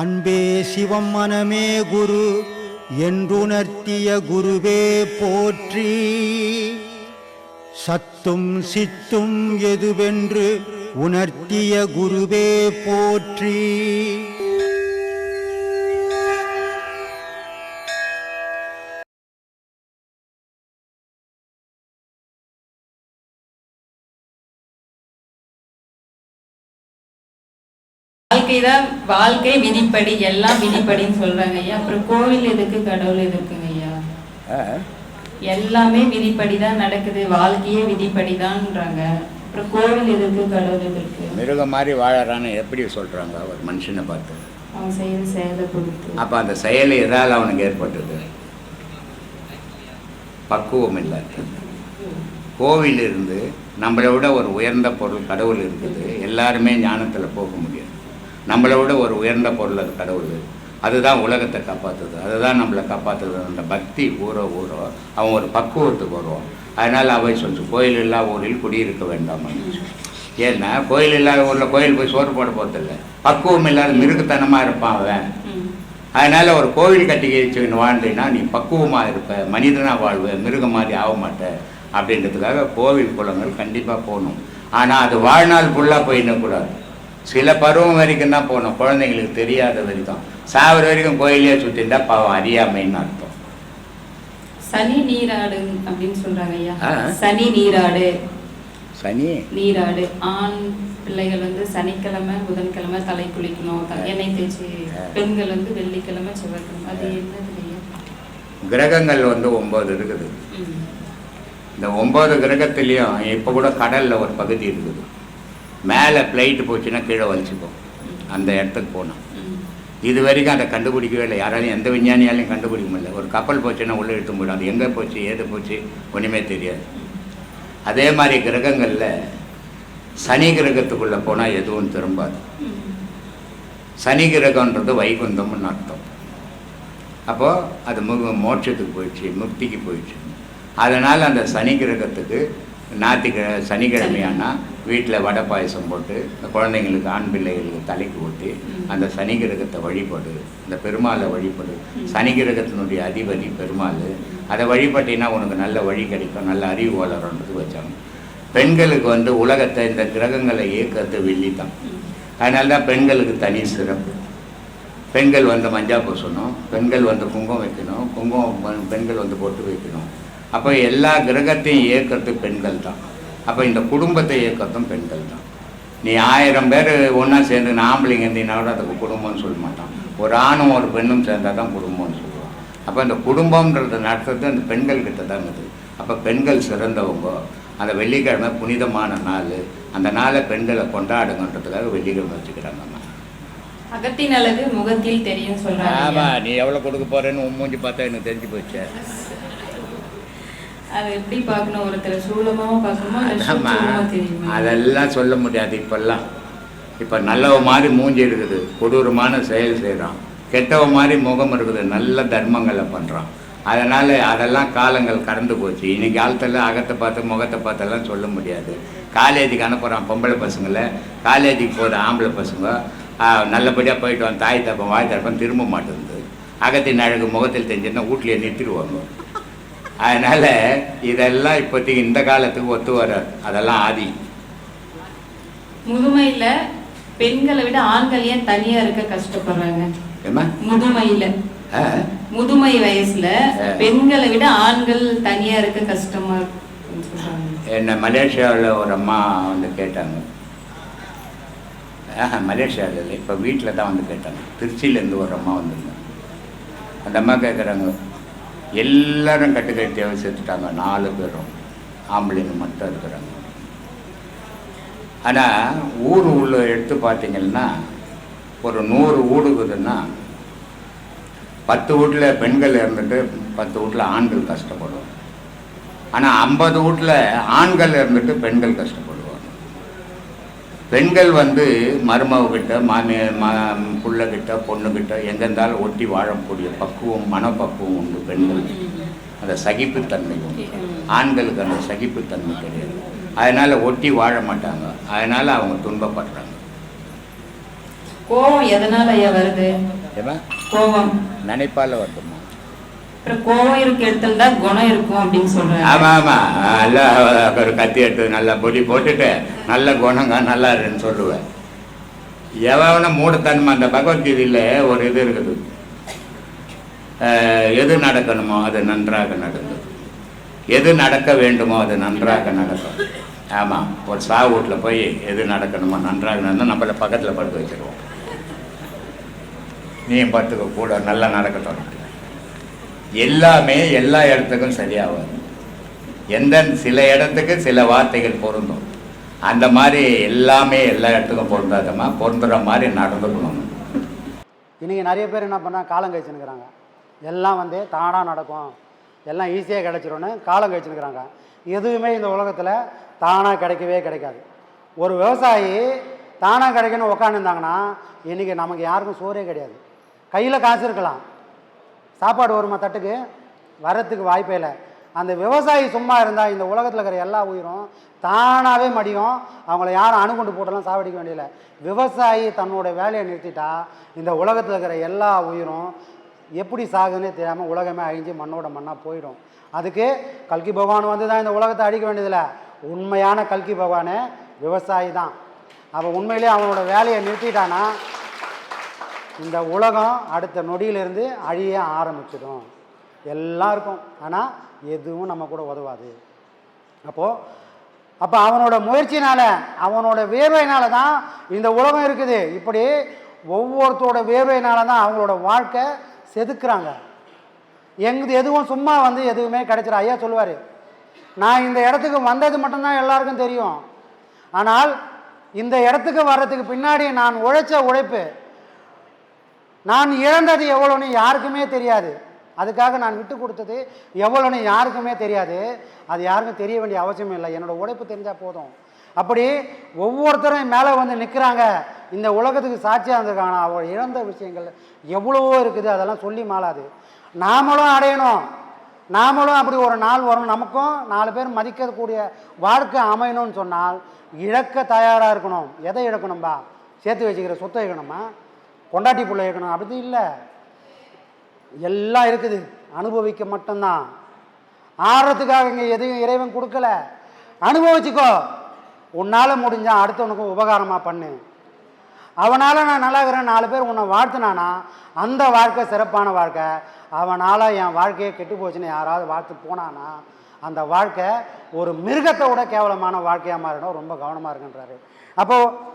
அன்பே சிவம் மனமே குரு என்றுணர்த்திய குருவே போற்றி. சத்தும் சித்தும் எதுவென்று உணர்த்திய குருவே போற்றி. வாழ்க்கை விதிப்படி, எல்லாம் விதிப்படின்னு சொல்றாங்க ஐயா. அப்புறம் கோவில் எதுக்கு, கடவுள் எதுக்குங்க ஐயா? எல்லாமே விதிப்படிதான் நடக்குது, வாழ்க்கையே விதிப்படிதான்ன்றாங்க. அப்புறம் கோவில் எதுக்கு, கடவுள் எதுக்கு? மிருகம் மாதிரி வாழறான்னு எப்படி சொல்றாங்க ஒரு மனுஷனை பார்த்து? அவன் செய்யற செயலை பொறுத்து. அப்ப அந்த செயல் எதால் அவனுக்கு ஏற்பட்டது? பக்குவம் இல்லை. கோவில் இருந்து நம்மளை விட ஒரு உயர்ந்த பொருள் கடவுள் இருக்குது. எல்லாருமே ஞானத்தில் போக முடியாது. நம்மளை விட ஒரு உயர்ந்த பொருள் அது கடவுள். அதுதான் உலகத்தை காப்பாற்றுது, அதுதான் நம்மளை காப்பாற்றுது. அந்த பக்தி ஊற அவன் ஒரு பக்குவத்துக்கு வருவான். அதனால் அவை சொல்லிச்சு, கோயில் இல்லா ஊரில் குடியிருக்க வேண்டாம். ஏன்னா கோயில் இல்லாத ஊரில் கோயில் போய் சோறு போட போகிறதில்லை. பக்குவம் இல்லாத மிருகத்தனமாக இருப்பான் அவன். அதனால் ஒரு கோவில் கட்டி வச்சுக்கின்னு வாழ்ந்தீங்கன்னா நீ பக்குவமாக இருப்ப, மனிதனாக வாழ்வ, மிருகம் மாதிரி ஆக மாட்டேன் அப்படின்றதுக்காக கோவில் குளங்கள் கண்டிப்பாக போகணும். ஆனால் அது வாழ்நாள் ஃபுல்லாக போயிடக்கூடாது. சில பருவம் வரைக்கும் தான் போகணும், குழந்தைங்களுக்கு தெரியாத வரைக்கும். சாவர வரைக்கும் கோயிலே சுற்றிருந்தா பாவம் அறியாமைன்னு அர்த்தம். சனி நீராடு அப்படின்னு சொல்றாங்க ஐயா. சனி நீராடு, சனி நீராடு. ஆண் பிள்ளைகள் வந்து சனிக்கிழமை புதன்கிழமை தலை குளிக்கணும், எண்ணெய் தேய்ச்சி. பெண்கள் வந்து வெள்ளிக்கிழமை செவ்வாய்க்கிழமை. அது என்னது ஐயா? கிரகங்கள் வந்து 9 இருக்குது. இந்த 9 கிரகத்திலையும் இப்போ கூட கடலில் ஒரு பகுதி இருக்குது. மேலே ஃப்ளைட்டு போச்சுன்னா கீழே வலிச்சுப்போம் அந்த இடத்துக்கு போனோம். இது வரைக்கும் அதை கண்டுபிடிக்கவே இல்லை. யாராலையும் எந்த விஞ்ஞானியாலையும் கண்டுபிடிக்க முடியல. ஒரு கப்பல் போச்சுன்னா உள்ளே எடுத்து போயிடும். அது எங்கே போச்சு ஏது போச்சு ஒன்றுமே தெரியாது. அதே மாதிரி கிரகங்களில் சனி கிரகத்துக்குள்ளே போனால் எதுவும் திரும்பாது. சனி கிரகன்றது வைகுந்தம்னு அர்த்தம். அப்போது அது மோட்சத்துக்கு போயிடுச்சு, முக்திக்கு போயிடுச்சு. அதனால் அந்த சனி கிரகத்துக்கு சனிக்கிழமையானால் வீட்டில் வடை பாயசம் போட்டு இந்த குழந்தைங்களுக்கு, ஆண் பிள்ளைகளுக்கு தலைக்கு ஊற்றி அந்த சனி கிரகத்தை வழிபடு, இந்த பெருமாளை வழிபடு. சனி கிரகத்தினுடைய அதிபதி பெருமாள். அதை வழிபட்டினா உனக்கு நல்ல வழி கிடைக்கும், நல்ல அறிவு வளரும்ன்றது வச்சாங்க. பெண்களுக்கு வந்து உலகத்தை இந்த கிரகங்களை இயக்கிறது வெள்ளி தான். அதனால தான் பெண்களுக்கு தனி சிறப்பு. பெண்கள் வந்து மஞ்சள் பூசணும், பெண்கள் வந்து குங்குமம் வைக்கணும், பெண்கள் வந்து பொட்டு வைக்கணும். அப்போ எல்லா கிரகத்தையும் இயக்கிறது பெண்கள் தான். அப்போ இந்த குடும்பத்தை இயக்கிறதும் பெண்கள் தான். நீ 1000 பேர் ஒன்றா சேர்ந்து ஆம்பளைங்க இருந்தீங்கன்னா கூட அதுக்கு குடும்பம்னு சொல்ல மாட்டான். ஒரு ஆணும் ஒரு பெண்ணும் சேர்ந்தால் தான் குடும்பம்னு சொல்லுவான். அப்போ இந்த குடும்பம்ன்றது நடத்துறது அந்த பெண்கள்கிட்ட தான் இருக்குது. அப்போ பெண்கள் சிறந்தவங்க. அந்த வெள்ளிக்கிழமை புனிதமான நாள். அந்த நாளை பெண்களை கொண்டாடுங்கன்றதுக்காக வெள்ளிக்கிழமை வச்சுக்கிறாங்க. அகத்தின் அழகு முகத்தில் தெரியும் சொல்றாங்க. ஆமாம், நீ எவ்வளோ கொடுக்க போகிறேன்னு மூஞ்சி பார்த்தா எனக்கு தெரிஞ்சு போச்சு. அது எப்படி பார்க்கணும்? ஒருத்தர் சூலமாக பார்க்கணுமா? அதெல்லாம் சொல்ல முடியாது. இப்போ நல்லவ மாதிரி மூஞ்சி இருக்குது, கொடூரமான செயல் செய்கிறான். கெட்டவ மாதிரி முகம் இருக்குது, நல்ல தர்மங்களை பண்ணுறான். அதனால் அதெல்லாம் காலங்கள் கடந்து போச்சு. இன்னைக்கு காலத்தில் அகத்தை பார்த்து முகத்தை பார்த்தெல்லாம் சொல்ல முடியாது. காலேஜுக்கு அனுப்புகிறான் பொம்பளை பசங்களை, காலேஜுக்கு போகிற ஆம்பளை பசங்க நல்லபடியாக போயிட்டு வாங்க, தாய் தப்பம் வாய் தப்பம் திரும்ப மாட்டேங்குது. அகத்தின் அழகு முகத்தில் தெரிஞ்சுன்னா வீட்லேயே நிறுத்திடுவாங்க. அதனால் இதெல்லாம் இப்போதைக்கு இந்த காலத்துக்கு ஒத்து வராது. அதெல்லாம் ஆதி. முதுமையில் பெண்களை விட ஆண்கள் ஏன் தனியாக இருக்க கஷ்டப்படுறாங்க? முதுமை வயசுல பெண்களை விட ஆண்கள் தனியாக இருக்க கஷ்டமா என்ன மலேசியாவில் ஒரு அம்மா வந்து கேட்டாங்க. மலேசியாவில் இல்லை, இப்போ வீட்டில் தான் வந்து கேட்டாங்க. திருச்சியிலேருந்து ஒரு அம்மா வந்துருந்தாங்க. அந்த அம்மா கேட்குறாங்க, எல்லாரும் கட்டுக்கட்டியாக சேர்த்துட்டாங்க, 4 பேரும் ஆம்பளைங்க மட்டும் இருக்கிறாங்க. ஆனால் ஊர் உள்ள எடுத்து பார்த்தீங்கன்னா ஒரு 100 வீடுக்குதுன்னா 10 வீட்டில் பெண்கள் இருந்துட்டு 10 வீட்டில் ஆண்கள் கஷ்டப்படுவாங்க. ஆனால் 50 வீட்டில் ஆண்கள் இருந்துட்டு பெண்கள் கஷ்டப்படுவாங்க. பெண்கள் வந்து மருமகிட்ட புள்ளகிட்ட பொண்ணுக்கிட்ட எங்கே இருந்தாலும் ஒட்டி வாழக்கூடிய பக்குவம், மனப்பக்குவம் உண்டு பெண்கள். அந்த சகிப்புத்தன்மை உண்டு. ஆண்களுக்கு அந்த சகிப்புத்தன்மை கிடையாது. அதனால் ஒட்டி வாழ மாட்டாங்க, அதனால் அவங்க துன்பப்படுறாங்க. கோபம் எதனால ஐயா வருது? ஏமா கோபம் நினைப்பால் வருதுமா. அப்புறம் கோபம் இருக்க இடத்துல தான் குணம் இருக்கும் அப்படின்னு சொல்றாங்க. ஆமாம் ஆமாம், நல்லா ஒரு கத்தி எடுத்து நல்லா பொடி போட்டுட்டு நல்ல குணங்க நல்லா இருக்குன்னு சொல்லுவேன். எவன மூடத்தன்மை. அந்த பகவத்கீதையில் ஒரு இது இருக்குது, எது நடக்கணுமோ அது நன்றாக நடக்கும், எது நடக்க வேண்டுமோ அது நன்றாக நடக்கும். ஆமாம், ஒரு சாவு வீட்டில் போய் எது நடக்கணுமோ நன்றாக நடந்தால் நம்மளை பக்கத்தில் படுத்து வச்சுருவோம். நீயும் படுத்துக்க கூட நல்லா நடக்கட்டும். எல்லாமே எல்லா இடத்துக்கும் சரியாகும். எந்த சில இடத்துக்கு சில வார்த்தைகள் பொருந்தும், அந்த மாதிரி எல்லாமே எல்லா இடத்துக்கும் பொருந்தாதம்மா, பொருந்துற மாதிரி நடந்துக்கணும். இன்றைக்கி நிறைய பேர் என்ன பண்ணால் காலம் கழிச்சுன்னுக்குறாங்க. எல்லாம் வந்து தானாக நடக்கும், எல்லாம் ஈஸியாக கிடைச்சிரும்னு காலம் கழிச்சுன்னுக்குறாங்க. எதுவுமே இந்த உலகத்தில் தானாக கிடைக்கவே கிடைக்காது. ஒரு விவசாயி தானாக கிடைக்கணும்னு உக்காந்துருந்தாங்கன்னா இன்றைக்கி நமக்கு யாருக்கும் சோறே கிடையாது. கையில் காசு இருக்கலாம், சாப்பாடு வருமா தட்டுக்கு? வரத்துக்கு வாய்ப்பே இல்லை. அந்த விவசாயி சும்மா இருந்தால் இந்த உலகத்தில் இருக்கிற எல்லா உயிரும் தானாகவே மடியும். அவங்கள யாரும் அணுகுண்டு போட்டெல்லாம் சாவடிக்க வேண்டியதில்லை. விவசாயி தன்னோட வேலையை நிறுத்திட்டா இந்த உலகத்தில் இருக்கிற எல்லா உயிரும் எப்படி சாகுதுன்னே தெரியாமல் உலகமே அழிஞ்சு மண்ணோட மண்ணாக போயிடும். அதுக்கு கல்கி பகவான் வந்து தான் இந்த உலகத்தை அழிக்க வேண்டியதில்லை. உண்மையான கல்கி பகவானே விவசாயி தான். அவன் உண்மையிலே அவனோட வேலையை நிறுத்திட்டானா இந்த உலகம் அடுத்த நொடியிலிருந்து அழிய ஆரம்பிச்சிடும். எல்லாம் இருக்கும், ஆனால் எதுவும் நம்ம கூட உதவாது. அப்போ அவனோட முயற்சினால் அவனோட வேர்வையினால தான் இந்த உலகம் இருக்குது. இப்படி ஒவ்வொருத்தரோட வேர்வையினால தான் அவங்களோட வாழ்க்கை செதுக்குறாங்க. எதுவும் சும்மா வந்து எதுவுமே கிடைச்சிட. ஐயா சொல்லுவார், நான் இந்த இடத்துக்கு வந்தது மட்டும்தான் எல்லாருக்கும் தெரியும், ஆனால் இந்த இடத்துக்கு வர்றதுக்கு பின்னாடி நான் உழைச்ச உழைப்பு, நான் இழந்தது எவ்வளோன்னு யாருக்குமே தெரியாது. அதுக்காக நான் விட்டு கொடுத்தது எவ்வளோன்னு யாருக்குமே தெரியாது. அது யாருக்கும் தெரிய வேண்டிய அவசியமே இல்லை, என்னோடய உழைப்பு தெரிஞ்சால் போதும். அப்படி ஒவ்வொருத்தரும் மேலே வந்து நிற்கிறாங்க, இந்த உலகத்துக்கு சாட்சியாக இருந்திருக்காங்க. அவள் இழந்த விஷயங்கள் எவ்வளவோ இருக்குது, அதெல்லாம் சொல்லி மாளாது. நாமளும் அடையணும், நாமளும் அப்படி ஒரு நாள் வரும், நமக்கும் 4 பேர் மதிக்கக்கூடிய வாழ்க்கை அமையணும்னு சொன்னால் இழக்க தயாராக இருக்கணும். எதை இழக்கணும்பா? சேர்த்து வச்சுக்கிற சொத்தை இழக்கணுமா? கொண்டாட்டி புள்ள இழக்கணும்? அப்படி இல்லை, எல்லாம் இருக்குது, அனுபவிக்க மட்டும்தான். ஆடுறதுக்காக இங்கே எதையும் இறைவன் கொடுக்கல. அனுபவிச்சுக்கோ, உன்னால் முடிஞ்சால் அடுத்தவனுக்கும் உபகாரமாக பண்ணு. அவனால் நான் நல்லா இருக்கிறேன் 4 பேர் உன்னை வாழ்த்துனானா அந்த வாழ்க்கை சிறப்பான வாழ்க்கை. அவனால் என் வாழ்க்கையை கெட்டு போச்சுன்னு யாராவது வாழ்த்து போனானா அந்த வாழ்க்கை ஒரு மிருகத்தை விட கேவலமான வாழ்க்கையாக மாறிடும். ரொம்ப கவனமாக இருக்குன்றாரு. அப்போது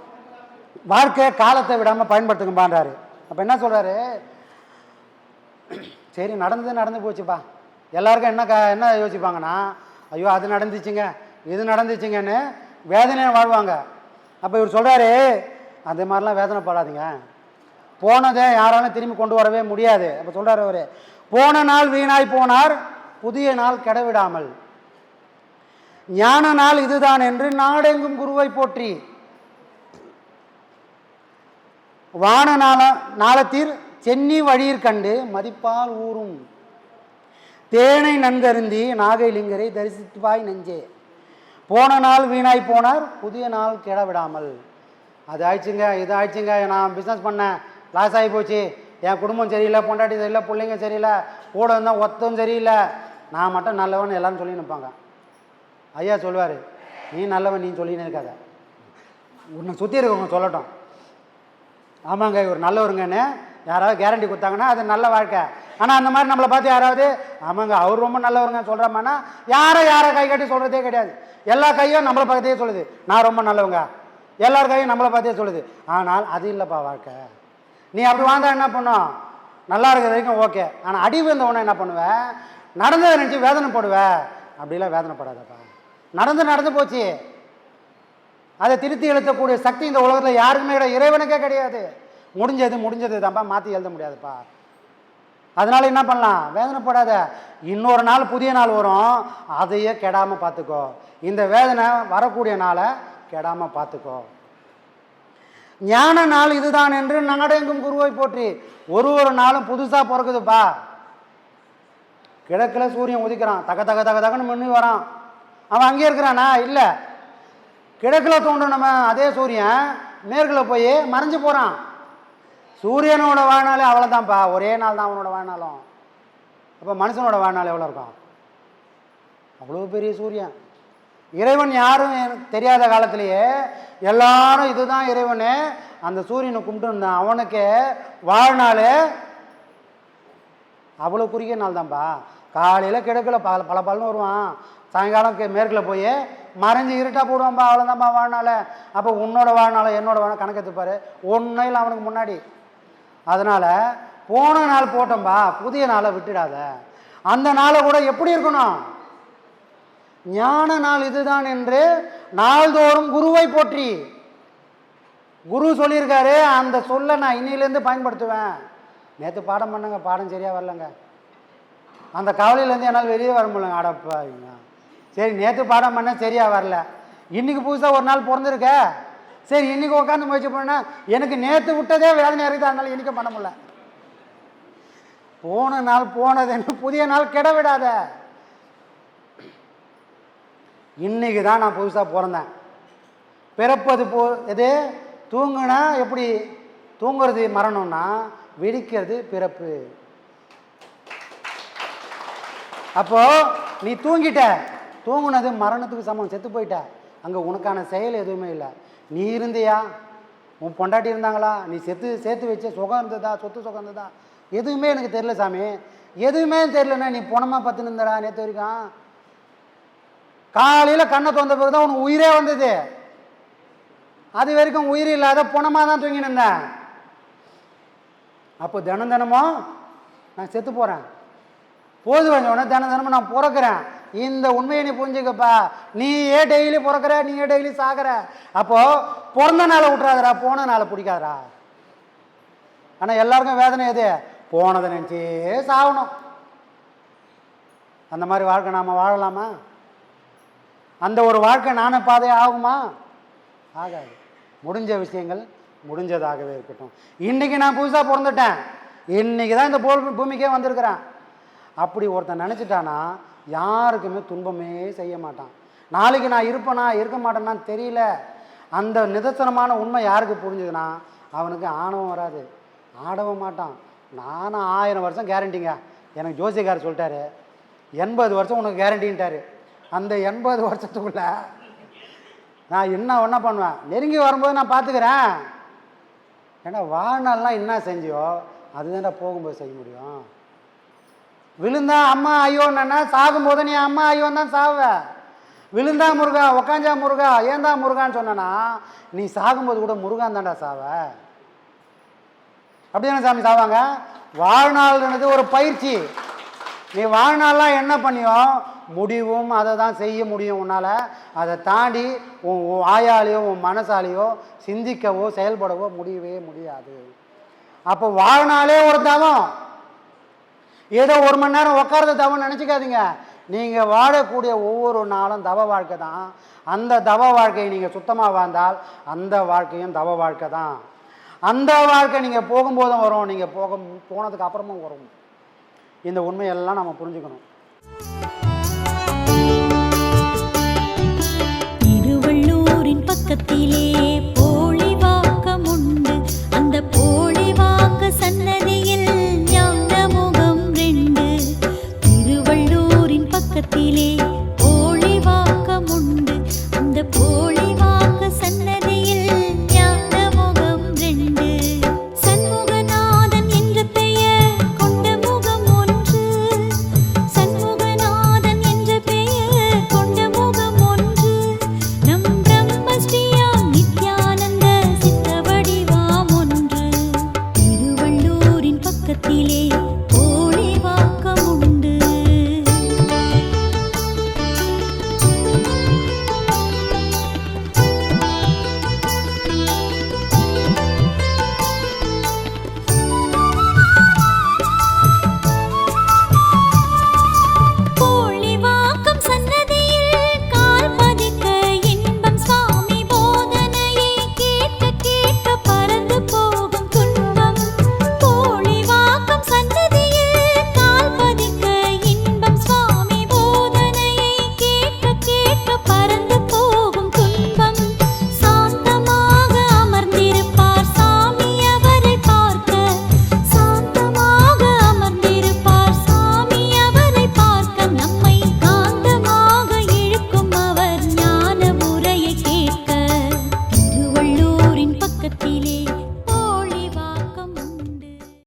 வாழ்க்கை காலத்தை விடாமல் பயன்படுத்துங்கப்பான்றாரு. அப்போ என்ன சொல்கிறாரு? சரி, நடந்து போச்சுப்பா. எல்லாருக்கும் என்ன யோசிப்பாங்கன்னா, ஐயோ அது நடந்துச்சுங்க இது நடந்துச்சுங்கன்னு வேதனையாக வாழ்வாங்க. அப்போ இவர் சொல்கிறாரு, அதே மாதிரிலாம் வேதனைப்படாதீங்க, போனதை யாராலும் திரும்பி கொண்டு வரவே முடியாது. அப்போ சொல்கிறார் அவர், போன நாள் வீணாய் போனார், புதிய நாள் கெடவிடாமல், ஞான நாள் இதுதான் என்று நாடெங்கும் குருவை போற்றி, வான நாளத்தீர் சென்னி வழியிற் கண்டு மதிப்பால் ஊறும், தேனை நன்கருந்தி நாகை லிங்கரை தரிசித்துவாய் நெஞ்சே, போன நாள் வீணாய் போனார், புதிய நாள் கெடவிடாமல். அது ஆயிடுச்சுங்க, இது ஆயிடுச்சுங்க, நான் பிஸ்னஸ் பண்ணேன், லாஸ் ஆகி போச்சு, என் குடும்பம் சரியில்லை, பொண்டாட்டி சரியில்லை, பிள்ளைங்க சரியில்லை, கூட இருந்தால் ஒத்தம் சரியில்லை, நான் மட்டும் நல்லவன் எல்லாரும் சொல்லி நிற்பாங்க. ஐயா சொல்லுவார், நீ நல்லவன் நீ சொல்லின்னு இருக்காத, உன்னை சுற்றி இருக்கவங்க சொல்லட்டும். ஆமாங்க இவர் நல்லவருங்கன்னு யாராவது கேரண்டி கொடுத்தாங்கன்னா அது நல்ல வாழ்க்கை. ஆனால் அந்த மாதிரி நம்மளை பார்த்து யாராவது ஆமாங்க அவர் ரொம்ப நல்லவருங்க சொல்கிறாமான்னா யாரை கை கட்டி சொல்கிறதே கிடையாது. எல்லா கையும் நம்மளை பார்த்தே சொல்லுது நான் ரொம்ப நல்லவங்க, எல்லார் கையும் நம்மளை பார்த்தே சொல்லுது. ஆனால் அது இல்லைப்பா வாழ்க்கை. நீ அப்படி வாழ்ந்தா என்ன பண்ணும்? நல்லா இருக்கிற வரைக்கும் ஓகே, ஆனால் அடி விழுந்தவொன்னே என்ன பண்ணுவேன்? நடந்ததை நினச்சி வேதனை போடுவேன். அப்படிலாம் வேதனைப்படாதப்பா, நடந்து போச்சு, அதை திருத்தி எழுத்தக்கூடிய சக்தி இந்த உலகத்தில் யாருக்குமே கிடையாது, இறைவனுக்கே கிடையாது. முடிஞ்சது தான்ப்பா, மாற்றி எழுத முடியாதுப்பா. அதனால என்ன பண்ணலாம்? வேதனைப்படாத, இன்னொரு நாள் புதிய நாள் வரும், அதையே கெடாமல் பார்த்துக்கோ. இந்த வேதனை வரக்கூடிய நாளை கெடாமல் பார்த்துக்கோ. ஞான நாள் இதுதான் என்று நாடெங்கும் குருவை போற்றி. ஒரு நாளும் புதுசாக பிறக்குதுப்பா. கிழக்கில் சூரியன் உதிக்கிறான், தகன்னு முன்னி வரான், அவன் அங்கே இருக்கிறானா? இல்லை, கிழக்கில் தோன்றணுமே அதே சூரியன் மேற்கில் போய் மறைஞ்சு போகிறான். சூரியனோட வாழ்நாளே அவ்வளோதான்ப்பா, ஒரே நாள் தான் அவனோட வாழ்நாளும். அப்போ மனுஷனோட வாழ்நாள் எவ்வளோ இருக்கும்? அவ்வளோ பெரிய சூரியன். இறைவன் யாரும் எனக்கு தெரியாத காலத்திலேயே எல்லாரும் இதுதான் இறைவனே அந்த சூரியனை கும்பிட்டு இருந்தான். அவனுக்கு வாழ்நாள் அவ்வளோ குறுகிய நாள் தான்ப்பா. காலையில் கிழக்கில் பல பலன்னு வருவான், சாயங்காலம் மேற்கில் போய் மறைஞ்சு இருட்டாக போடுவான்ப்பா, அவ்வளோதான்ப்பா வாழ்நாள். அப்போ உன்னோட வாழ்நாள் என்னோட வாழ்நாள் கணக்கெடுத்துப்பார், ஒன்றையில் அவனுக்கு முன்னாடி. அதனால் போன நாள் போட்டோம்பா, புதிய நாளை விட்டுடாத. அந்த நாளை கூட எப்படி இருக்கணும்? ஞான நாள் இதுதான் என்று நாள்தோறும் குருவை போற்றி. குரு சொல்லியிருக்காரு, அந்த சொல்லை நான் இன்னிலேருந்து பயன்படுத்துவேன். நேற்று பாடம் பண்ணுங்க, பாடம் சரியாக வரலங்க, அந்த கவலையிலேருந்து என்னால் வெளியே வர முடியலங்க. அடப்பாங்க, சரி நேற்று பாடம் பண்ண சரியாக வரல, இன்றைக்கி புதுசாக ஒரு நாள் பிறந்திருக்க, சரி இன்றைக்கி உட்காந்து முயற்சி பண்ணால் எனக்கு நேற்று விட்டதே வேதனை இருக்குது, அதனால் இன்றைக்கி பண்ண முடியல. போன நாள் போனதுன்னு புதிய நாள் கெட விடாத. இன்றைக்கி தான் நான் புதுசாக பிறந்தேன். பிறப்பது எது? தூங்குனா எப்படி? தூங்குறது மரணம்னா விழிக்கிறது பிறப்பு. அப்போ நீ தூங்கிட்ட, தூங்குனது மரணத்துக்கு சமம், செத்து போயிட்ட. அங்கே உனக்கான செயல் எதுவுமே இல்லை. நீ இருந்தியா? உன் பொண்டாட்டி இருந்தாங்களா? நீ சேர்த்து வச்ச சுகம் இருந்ததா? சொத்து சுகம் இருந்ததா? எதுவுமே எனக்கு தெரியல சாமி. எதுவுமே தெரியலன்னா நீ பொணமாக பத்து நின்றா நேற்று வரைக்கும். காலையில் கண்ணை திறந்த பிறகு தான் உனக்கு உயிரே வந்தது. அது வரைக்கும் உயிர் இல்லாத பொணமாக தான் தூங்கி நின்றேன். அப்போ தினமும் நான் செத்து போகிறேன். போது வந்தோடனே தினமும் நான் பிறக்கிறேன். இந்த உண்மையை நீ புரிஞ்சுக்கப்பா. நீயே டெய்லி பிறக்கிற, நீயே டெய்லி சாகிற. அப்போது பிறந்த நாளை விட்றாதரா, போன நாளை பிடிக்காதரா. ஆனால் எல்லாருக்கும் வேதனை எது? போனதை நினச்சே சாகணும். அந்த மாதிரி வாழ்க்கை நாம் வாழலாமா? அந்த ஒரு வாழ்க்கை நானே பாதை ஆகுமா? ஆகாது. முடிஞ்ச விஷயங்கள் முடிஞ்சதாகவே இருக்கட்டும். இன்றைக்கி நான் புதுசாக பிறந்துட்டேன், இன்றைக்கி தான் இந்த பூமிக்கே வந்திருக்கிறேன். அப்படி ஒருத்தன் நினச்சிட்டானா யாருக்குமே துன்பமே செய்ய மாட்டான். நாளைக்கு நான் இருப்பேனா இருக்க மாட்டேன்னான்னு தெரியல. அந்த நிதர்சனமான உண்மை யாருக்கு புரிஞ்சுதுன்னா அவனுக்கு ஆணவம் வராது, ஆடவும் மாட்டான். நானும் 1000 வருஷம் கேரண்டிங்க. எனக்கு ஜோசியக்காரர் சொல்லிட்டாரு 80 வருஷம் உனக்கு கேரண்டின்ட்டார். அந்த 80 வருஷத்துக்குள்ளே நான் என்ன பண்ணுவேன்? நெருங்கி வரும்போது நான் பார்த்துக்கிறேன். ஏன்னா வாழ்நாள்லாம் என்ன செஞ்சியோ அதுதான்டா போகும்போது செய்ய முடியும். விழுந்தா அம்மா ஐயோன்னா சாகும்போது நீ அம்மா ஐயோன்னு தான் சாவ. விழுந்தா முருகா, உக்காஞ்சா முருகா, ஏந்தா முருகான்னு சொன்னா நீ சாகும்போது கூட முருகான் தான்டா சாவ. அப்படி தானே சாமி சாவாங்க? வாழ்நாள்ன்றது ஒரு பயிற்சி. நீ வாழ்நாள்லாம் என்ன பண்ணியோ முடிவும் அதை தான் செய்ய முடியும் உன்னால். அதை தாண்டி உன் ஆயாலேயோ உன் மனசாலேயோ சிந்திக்கவோ செயல்படவோ முடியவே முடியாது. அப்போ வாழ்நாளே ஒரு தவம். ஏதோ 1 மணி நேரம் உட்கார்றது தவம் நினச்சிக்காதீங்க. நீங்கள் வாழக்கூடிய ஒவ்வொரு நாளும் தவ வாழ்க்கை தான். அந்த தவ வாழ்க்கையை நீங்கள் சுத்தமாக வாழ்ந்தால் அந்த வாழ்க்கையும் தவ வாழ்க்கை தான். அந்த வாழ்க்கை நீங்கள் போகும்போதும் வரும், நீங்கள் போனதுக்கு அப்புறமும் வரும். இந்த உண்மையெல்லாம் நம்ம புரிஞ்சுக்கணும். திருவள்ளூரின் பக்கத்திலே